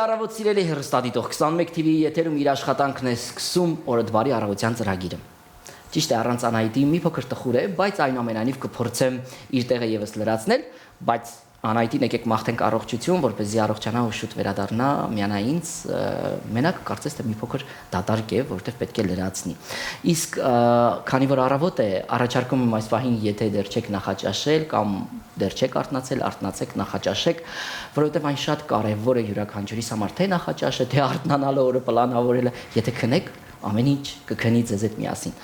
առավոտ սիրելի հեռուստադիտող 21 TV-ի եթերում իր աշխատանքն է սկսում օրըդվարի առավոտյան ծրագիրը։ Ճիշտ է, առանց Անահիտի մի փոքր տխուր է, բայց այնուամենայնիվ կփորձեմ իր տեղը եւս լրացնել, բայց Անահիտին եկեք մաղթենք առողջություն, որպեսզի առողջանա ու շուտ վերադառնա միանա ինձ, մենակ կարծես թե մի փոքր դատարկ է, որովհետև պետք է լրացնի։ Իսկ քանի որ առավոտ է, առաջարկում եմ այս պահին, եթե դեռ չեք նախաճաշել կամ դեռ չեք արթնացեք, նախաճաշեք, որովհետև այն շատ կարևոր է յուրաքանչյուրիս համար, թե նախաճաշը, թե արթնանալը, օրը պլանավորելը, եթե քնեք, ամեն ինչ կքնի ձեզ հետ միասին։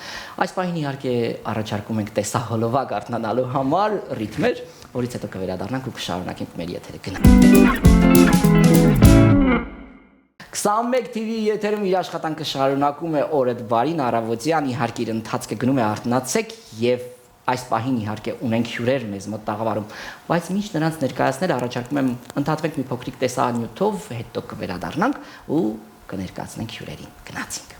Այս պահին իհարկե առաջարկում ենք տեսահոլովակ արթնանալու համար ռիթմեր, որից հետո կվերադառնանք ու կշարունակենք մեր եթերը գնալ։ 21 TV-ի եթերում իր աշխատանքը շարունակում է օրըդվարին առավոտյան, իհարկե իր ընթացքը գնում է արթնացեք եւ այս պահին իհարկե ունենք հյուրեր մեզ մոտ տաղավարում, բայց մինչ նրանց ներկայացնել առաջարկում եմ ընդհատվենք մի փոքրիկ տեսանյութով, հետո կվերադառնանք ու կներկայացնենք հյուրերին։ Գնացինք։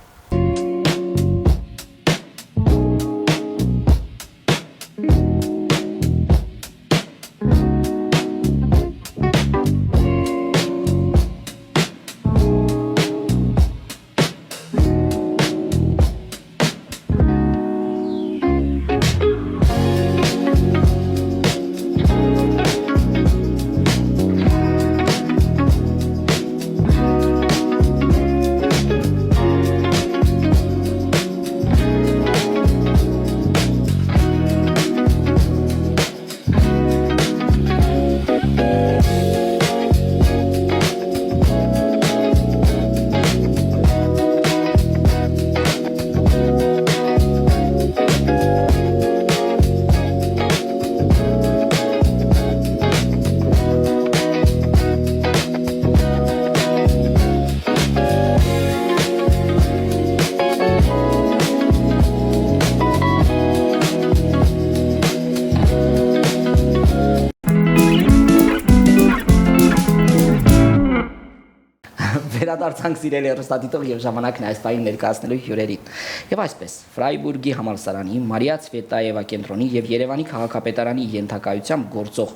Վերադարձանք սիրելի հեռուստադիտող եւ ժամանակն է այս պահին ներկայացնելու հյուրերին։ Եվ այսպես, Ֆրայբուրգի համալսարանի, Մարիա Ցվետաևա կենտրոնի եւ Երևանի քաղաքապետարանի ենթակայությամբ գործող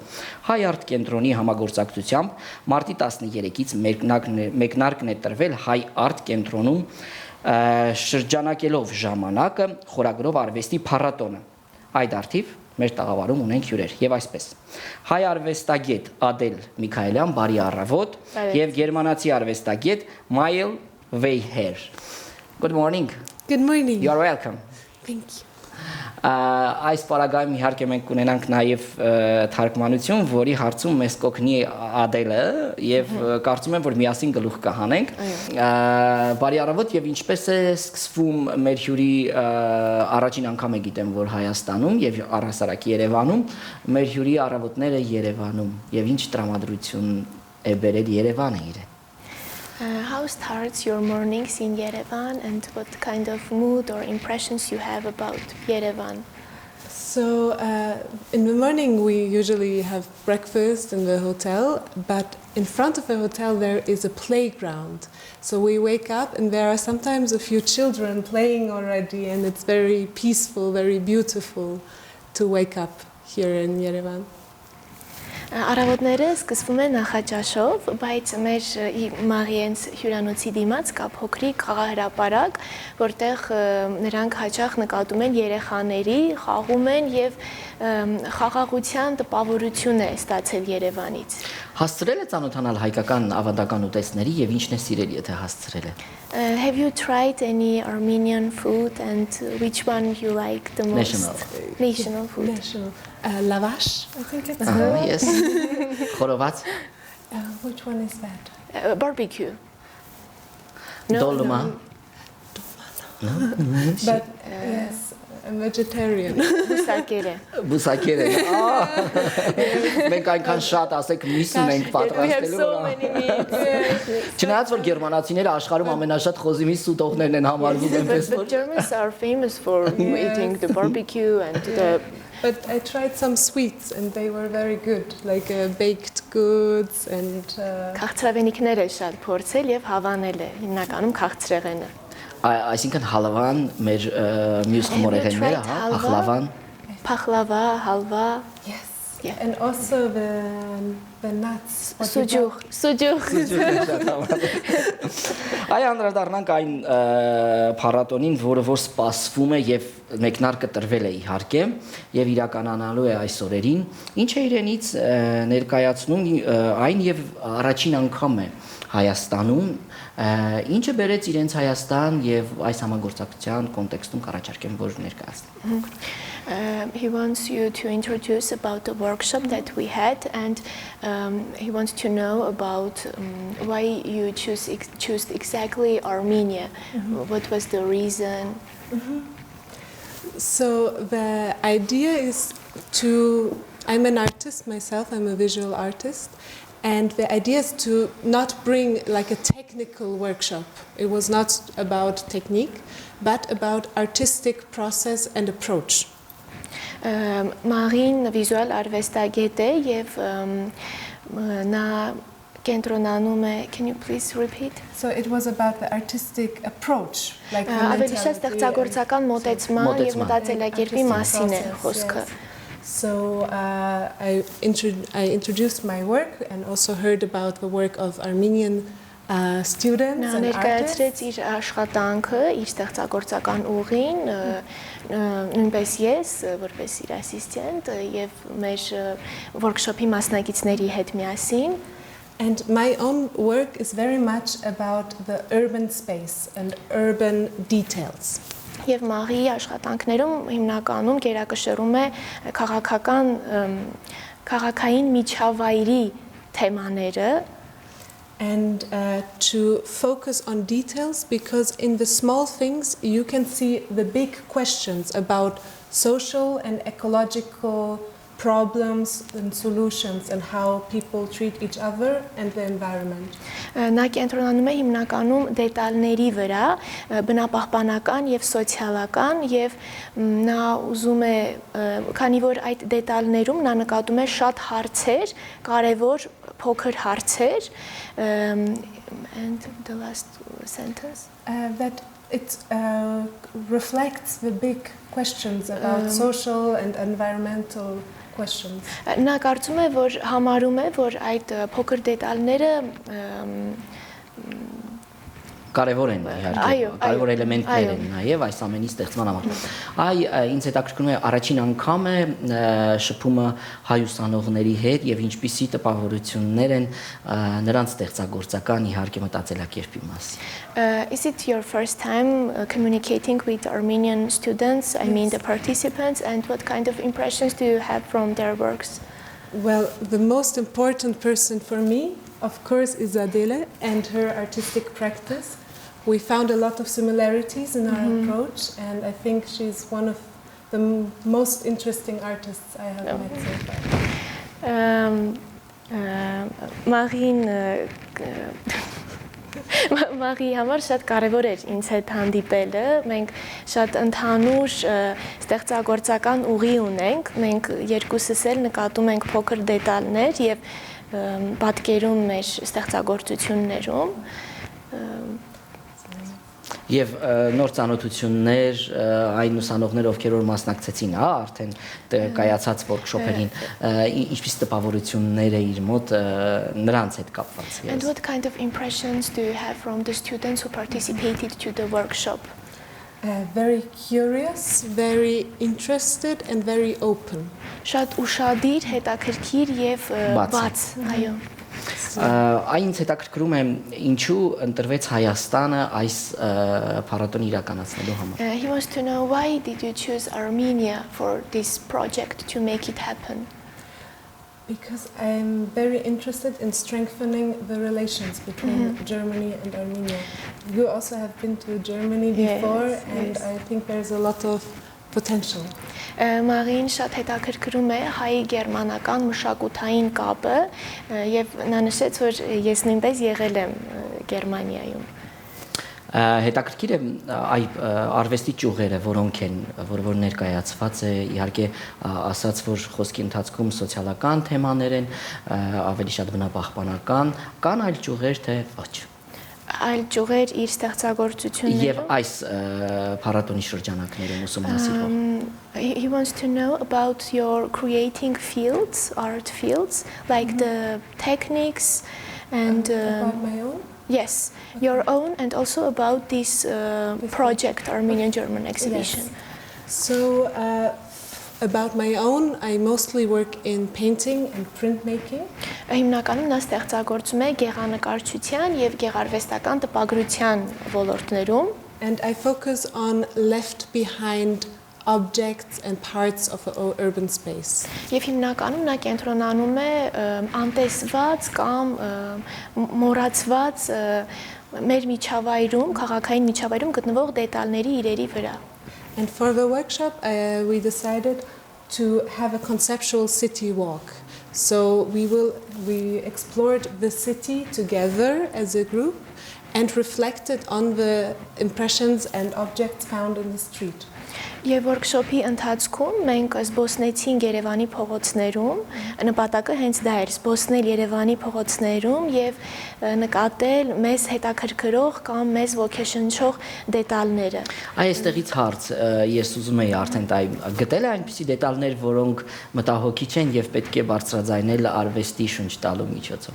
Հայ արտ կենտրոնի համագործակցությամբ մարտի 13-ից մեկնարկն է տրվել Հայ արտ կենտրոնում շրջանակելով ժամանակը խորագրով արվեստի փառատոնը։ Այդ արդիվ մեր տաղավարում ունենք հյուրեր եւ այսպես հայ արվեստագետ Ադել Միքայելյան, բարի առավոտ, եւ գերմանացի արվեստագետ Մայլ Վեյհեր։ Good morning. Good morning. You are welcome. Thank you. Այս պարագայում իհարկե մենք կունենանք նաև թարգմանություն, որի հարցում մեզ կօգնի Ադելը եւ կարծում եմ որ միասին գլուխ կհանենք։ Բարի առավոտ եւ ինչպես է սկսվում մեր հյուրի առաջին անգամ է գիտեմ որ Հայաստանում եւ առհասարակ Երևանում մեր հյուրի առավոտները Երևանում եւ ինչ տրամադրություն է բերել Երևանը իրեն։ How starts your mornings in Yerevan and what kind of mood or impressions you have about Yerevan? So in the morning we usually have breakfast in the hotel, but in front of the hotel there is a playground. So we wake up and there are sometimes a few children playing already and it's very peaceful, very beautiful to wake up here in Yerevan. Առավոտները սկսվում են նախաճաշով, բայց մեր Մարիենց հյուրանոցի դիմաց կա փոքրիկ խաղահրապարակ, որտեղ նրանք հաճախ նկատում են երեխաների, խաղում են եւ խաղաղության տպավորություն է ստացել Երևանից։ Հասցրել է ծանոթանալ հայկական ավանդական ուտեստների եւ ինչն է սիրել, եթե հասցրել է։ Have you tried any Armenian food and which one you like the most? National food. National. Lavash, I think it's Yes. Խորոված. Which one is that? Barbecue. Dolma. No. But yes, I'm vegetarian. Բուսակերը։ Բուսակերը։ Մենք այնքան շատ ասեք միս ունենք պատրաստելու վրա։ Չնայած որ գերմանացիները աշխարհում ամենաշատ խոզի միս ուտողներն են համարվում այնպես որ Germans are famous for eating the barbecue and the But I tried some sweets and they were very good, like baked goods and քաղցրավենիքներ է շատ փորձել եւ հավանել է հիմնականում քաղցրեղենը։ Այսինքն հալվան մեր մյուս մորեղենները, հա, փախլավան, Փախլավա, հալվա։ yes. Yeah. And also the nuts. what you Սուջուղ։ Այ անդրադառնանք այն փառատոնին, որը որ սպասվում է եւ մեկնարկը տրվել է իհարկե եւ իրականանալու է այս օրերին, ինչ է իրենից ներկայացնում այն եւ առաջին անգամ է Հայաստանում, ինչը բերեց իրենց Հայաստան եւ այս համագործակցության կոնտեքստում կառաջարկեմ, որ ներկայացնեմ։ He wants you to introduce about the workshop that we had, and he wants to know about why you choose exactly Armenia. What was the reason? So the idea is I'm an artist myself, I'm a visual artist, and the idea is to not bring like a technical workshop. It was not about technique, but about artistic process and approach. Մաղին վիզուալ արվեստագետ է եւ նա կենտրոնանում է. Can you please repeat? So it was about the artistic approach, like the Ավելի շատ mentality ստեղծագործական մոտեցման եւ մտածելակերպի մասին է խոսքը։ So I introduced my work and also heard about the work of Armenian students Նա and ներկայացրեց artists. իր աշխատանքը, իր ստեղծագործական ուղին, նույնպես ես որպես իր ասիստենտ եւ մեր workshop-ի մասնակիցների հետ միասին And my own work is very much about the urban space and urban details. եւ մաղի աշխատանքներում հիմնականում գերակշռում է քաղաքային միջավայրի թեմաները And to focus on details, because in the small things you can see the big questions about social and ecological problems and solutions and how people treat each other and the environment. Նա կենտրոնանում է հիմնականում դետալների վրա, բնապահպանական եւ սոցիալական եւ նա ուզում է, քանի որ այդ դետալներում նա նկատում է շատ հարցեր, կարևոր փոքր հարցեր, and the last sentence That it reflects the big questions about social and environmental questions. Նա կարծում է, որ համարում է, որ այդ փոքր դետալները Կարևոր են իհարկե, կարևոր էլեմենտներ են նաև այս ամենի ստեղծման համար։ Ինձ հետաքրքրում է առաջին անգամ է շփումը հայ ուսանողների հետ եւ ինչպիսի տպավորություններ են նրանց ստեղծագործական իհարկե մտածելակերպի մասին։ Is it your first time communicating with Armenian students, I mean the participants, and what kind of impressions do you have from their works? Well, the most important person for me, of course, is Adele and her artistic practice. We found a lot of similarities in our approach, and I think she's one of the most interesting artists I have met so far. Մաղի համար շատ կարևոր էր ինձ հետ հանդիպելը, մենք շատ ընդհանուր ստեղծագործական ուղի ունենք, մենք երկուսս էլ նկատում ենք փոքր դետալներ եւ պատկերում մեր ստեղծագործություններում Եվ նոր ծանոթություններ այն ուսանողներ, ովքեր որ մասնակցեցին, արդեն կայացած workshop-երին, ինչպես տպավորություններ է իր մոտ նրանց հետ կապված։ And what kind of impressions do you have from the students who participated to the workshop? Very curious, very interested and very open. Շատ ուշադիր, հետաքրքիր եւ բաց, այո։ Այն հետաքրքրում է ինչու ընտրվեց Հայաստանը այս փառատոնը իրականացնելու համար։ He wants to know why did you choose Armenia for this project to make it happen? Because I'm very interested in strengthening the relations between Germany and Armenia. You also have been to Germany before, and I think there's a lot of potential. Մաղին շատ հետաքրքրում է հայ-գերմանական մշակութային կապը եւ նա նշեց, որ ես նույնպես եղել եմ Գերմանիայում։ Հետաքրքիր է այ արվեստի ճյուղերը, որոնք են, որ ներկայացված է, իհարկե ասած, որ խոսքի ընթացքում սոցիալական թեմաներ են, ավելի շատ բնապահպանական, կան այլ ճյուղեր, թե ոչ։ այլ ճյուղեր իր ստեղծագործություններում։ Եվ այս փառատոնի շրջանակներում ուսումնասիրվող։ He wants to know about your creating fields, art fields, like the techniques and about my own? yes, your own, and also about this project, Armenian-German exhibition. Yes. So, about my own, I mostly work in painting and printmaking. Հիմնականում նա ստեղծագործում է գեղանկարչության եւ գեղարվեստական տպագրության ոլորտներում, And I focus on left behind objects and parts of an urban space. եւ հիմնականում նա կենտրոնանում է անտեսված կամ մոռացված մեր միջավայրում, քաղաքային միջավայրում գտնվող դետալների իրերի վրա։ And for the workshop, we decided to have a conceptual city walk. So we explored the city together as a group and reflected on the impressions and objects found in the street. Եվ workshop-ի ընթացքում մենք զբոսնեցինք Երևանի փողոցներում, նպատակը հենց դա էր՝ զբոսնել Երևանի փողոցներում եւ նկատել մեզ հետաքրքրող կամ մեզ ոգեշնչող դետալները։ Այստեղից հարց ես ուզում եի արդեն գտել այնպիսի դետալներ, որոնք մտահոգիչ են եւ պետք է բարձրաձայնել արվեստի շունչ տալու միջոցով։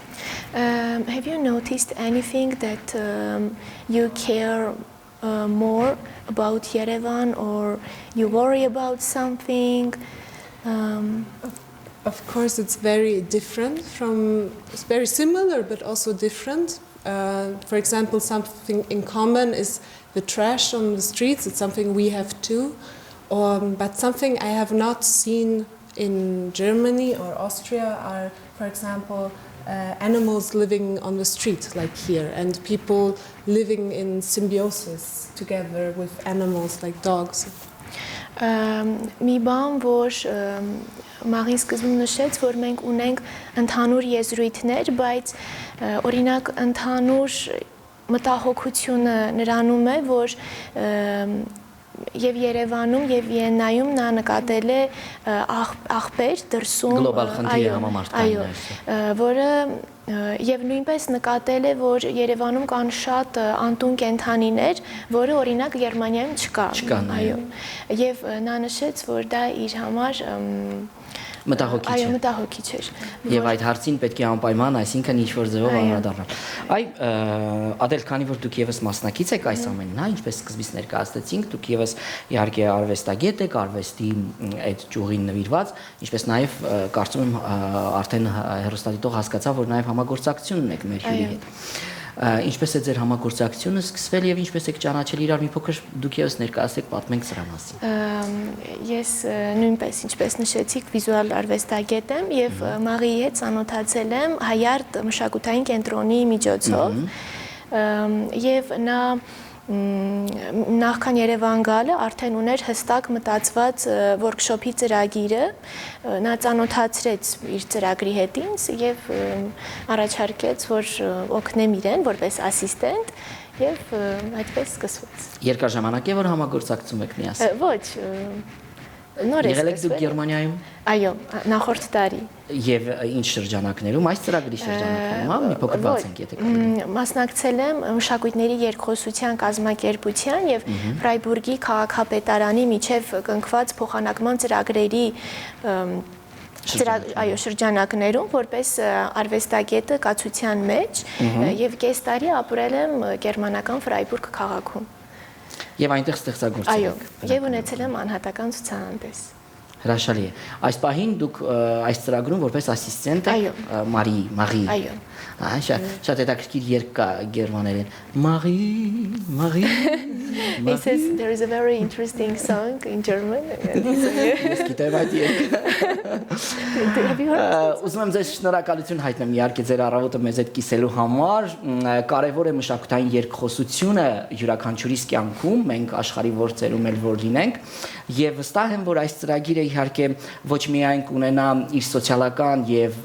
Have you noticed anything that you care more about Yerevan, or you worry about something? Of course, it's very different it's very similar, but also different. For example, something in common is the trash on the streets. It's something we have too. But something I have not seen in Germany or Austria are, for example, animals living on the street, like here, and people living in symbiosis together with animals, like dogs. Մի բան, որ Մաղին սկզբում նշեց, որ մենք ունենք ընդհանուր եզրույթներ, բայց օրինակ ընդհանուր մտահոգությունը նրանում է, որ եւ Երևանում եւ Վիեննայում նա նկատել է աղբեր դրսում, Գլոբալ խնդիրը համամարտկային, որը եւ նույնպես նկատել է, որ Երևանում կան շատ անտուն կենդանիներ, որը օրինակ Գերմանիայում չկան, այո։ Եւ նա նշեց, որ դա իր համար մտահոգիչ է։ Այո, մտահոգիչ էր։ Եվ այդ հարցին պետք է անպայման, այսինքն ինչ-որ ձևով անդրադառնալ։ Այ Ադել, քանի որ դուք եւս մասնակից եք այս ամենին, ինչպես սկզբից ներկայացրեցինք, դուք եւս իհարկե արվեստագետ եք, արվեստի այդ ճյուղին նվիրված, ինչպես նաեւ կարծում եմ արդեն հեռուստադիտող հասկացավ, որ նաեւ համագործակցություն ունեք մեր հյուրի հետ։ Ինչպես է ձեր համագործակցությունը սկսվել եւ ինչպես եք ճանաչել իրար, մի փոքր դուք եւս ներկայացեք, պատմենք սրա մասին։ Ես նույնպես ինչպես նշեցիք վիզուալ արվեստագետ եմ եւ Մաղիի հետ ծանոթացել եմ Հայարտ մշակութային կենտրոնի միջոցով եւ նա նախքան Երևան գալը արդեն ուներ հստակ մտածված workshop-ի ծրագիրը, նա ծանոթացրեց իր ծրագրի հետ ինձ եւ առաջարկեց, որ օգնեմ իրեն որպես ասիստենտ եւ այդպես սկսվեց։ Երկար ժամանակ է որ համագործակցում եք միասին։ Ոչ, նոր է Եղել եք դուք Գերմանիայում։ Այո, նախորդ տարի։ Եւ ինչ շրջանակներում, այս ծրագրի շրջանակներում, մի փոքր բացենք, եթե կարելի։ Մասնակցել եմ մշակույթների երկխոսության կազմակերպության եւ Ֆրայբուրգի քաղաքապետարանի միջև կնքված փոխանակման ծրագրերի շրջանակներում, որպես արվեստագետը կացության մեջ եւ կես տարի ապրել եմ գերմանական Ֆրայբուրգ քաղաքում։ Եվ այնտեղ ստեղծագործել եք։ Այո, եւ ունեցել եմ անհատական ցուցահանդես։ Հրաշալի է։ Այս պահին դուք այս ծրագրում որպես ասիստենտ եք Մաղի։ Այո։ Շատ հետաքրքիր երգ կա գերմաներեն։ Մաղի։ He says there is a very interesting song in German. Ես գիտեմ այդ երգը։ Have you heard? Ուզում եմ ձեզ շնորհակալություն հայտնել իհարկե ձեր առավոտը մեզ հետ կիսելու համար։ Կարևոր է մշակութային երկխոսությունը յուրաքանչյուրիս կյանքում, մենք աշխարհի որ ծերում էլ որ լինենք, եւ վստահ եմ, որ այս ծրագիրը իհարկե ոչ միայն կունենա իր սոցիալական եւ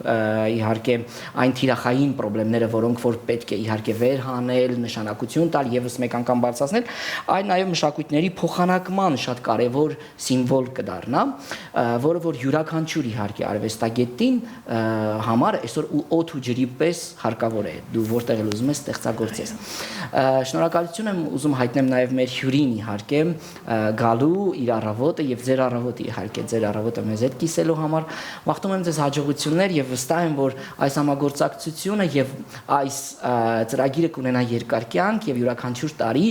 իհարկե այն թիրախային խնդիրները, որոնք որ պետք է իհարկե վերհանել, նշանակություն տալ եւս մեկ անգամ բարձրացնել, այլ նաեւ մշակույթների փոխանակման շատ կարեւոր սիմվոլ կդառնա, որը որ յուրաքանչյուր իհարկե արվեստագետին համար այսօր օդ ու ջրի պես հարկավոր է, դու որտեղ էլ ուզում ես ստեղծագործես։ Շնորհակալություն եմ ուզում հայտնեմ նաեւ մեր հյուրին իհարկե գալու իր առավոտը եւ ձեր առավոտը իհարկե ձեր առավոտը մեզ հետ կիսելու համար մաղթում եմ ձեզ հաջողություններ եւ վստահ եմ որ այս համագործակցությունը եւ այս ծրագիրը կունենա երկար կյանք եւ յուրաքանչյուր տարի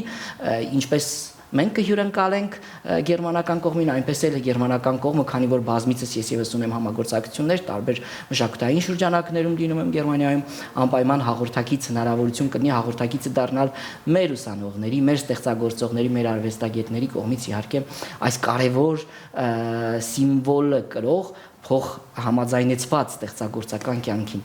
ինչպես մենք կհյուրընկալենք գերմանական կողմին, այնպես էլ գերմանական կողմը, քանի որ բազմիցս ես եւս ունեմ համագործակցություններ, տարբեր մշակութային շրջանակներում լինում եմ Գերմանիայում, անպայման հաղորդակից հնարավորություն կլինի հաղորդակիցը դառնալ մեր ուսանողների, մեր ստեղծագործողների, մեր արվեստագետների կողմից իհարկե այս կարևոր սիմվոլը կրող փող համաձայնեցված ստեղծագործական կյանքին։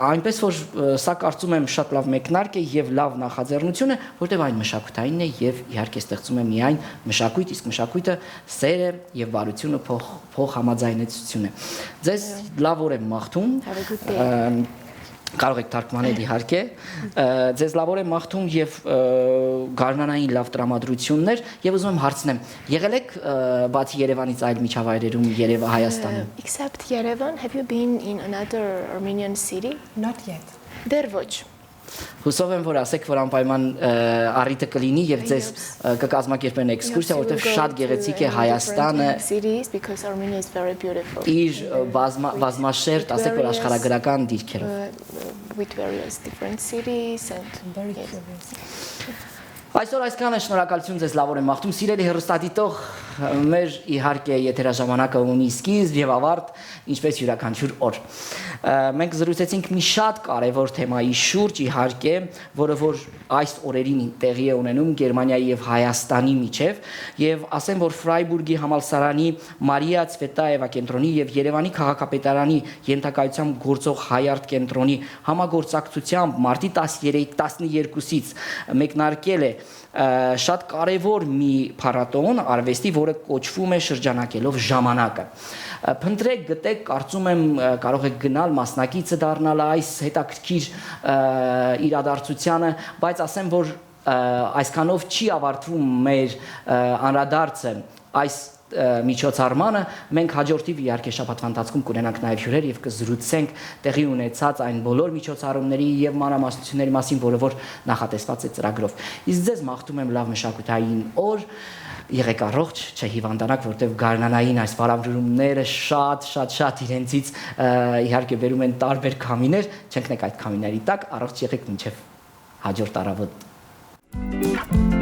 Այնպես որ սա կարծում եմ շատ լավ մեկնարկ է եւ լավ նախաձեռնություն է, որտեղ այն մշակութայինն է եւ իհարկե ստեղծում է միայն մշակույթ, իսկ մշակույթը սերը եւ բարությունը փող համաձայնեցություն է։ Ձեզ լավ օր եմ մաղթում։ Կարող եք թարգմանել իհարկե, ձեզ լավ օր եմ մաղթում եւ գարնանային լավ տրամադրություններ եւ ուզում եմ հարցնեմ, եղել եք բացի Երևանից այլ միջավայրերում Հայաստանում? Except Yerevan, have you been in another Armenian city? Not yet. Դեռ ոչ։ Հուսով եմ որ ասեք որ անպայման առիթը կլինի եւ ձեզ կկազմակերպեն էքսկուրսիա, որտեղ շատ գեղեցիկ է Հայաստանը։ Իր բազմաշերտ, ասեք որ աշխարհագրական դիրքերով։ With various different cities and Very curious. Այսօր այսքանը շնորհակալություն ձեզ լավ օր եմ մաղթում սիրելի հեռուստադիտող մեր իհարկե եթերաժամանակը ունի սկիզբ եւ ավարտ ինչպես յուրաքանչյուր օր մենք զրուցեցինք մի շատ կարևոր թեմայի շուրջ իհարկե որը որ այս օրերին տեղի է ունենում Գերմանիայի եւ Հայաստանի միջև եւ ասեմ որ Ֆրայբուրգի համալսարանի Մարիա Ցվետաևա կենտրոնի եւ Երևանի քաղաքապետարանի ենթակայությամբ գործող Հայարտ կենտրոնի համագործակցությամբ մարտի 13-12-ից մեկնարկել է շատ կարևոր մի փառատոն արվեստի, որը կոչվում է շրջանակելով ժամանակը։ Փնտրեք, գտեք, կարծում եմ կարող եք գնալ մասնակիցը դառնալ այս հետաքրքիր իրադարձությանը, բայց ասեմ որ այսքանով չի ավարտվում մեր անդրադարձը այս միջոցառմանը մենք հաջորդիվ իհարկե շաբաթվա ընթացքում կունենանք նաև հյուրեր եւ կզրուցենք տեղի ունեցած այն բոլոր միջոցառումների եւ մանրամասնությունների մասին, որը որ նախատեսված է ծրագրով։ Իսկ ձեզ մաղթում եմ լավ մշակութային օր, եղեք առողջ, չհիվանդանաք, որտեղ գարնանային այս բարամրումները շատ իրենցից իհարկե վերում են տարբեր քամիներ, չընկնեք այդ քամիների տակ, առողջ եղեք մինչեւ հաջորդ առավոտ։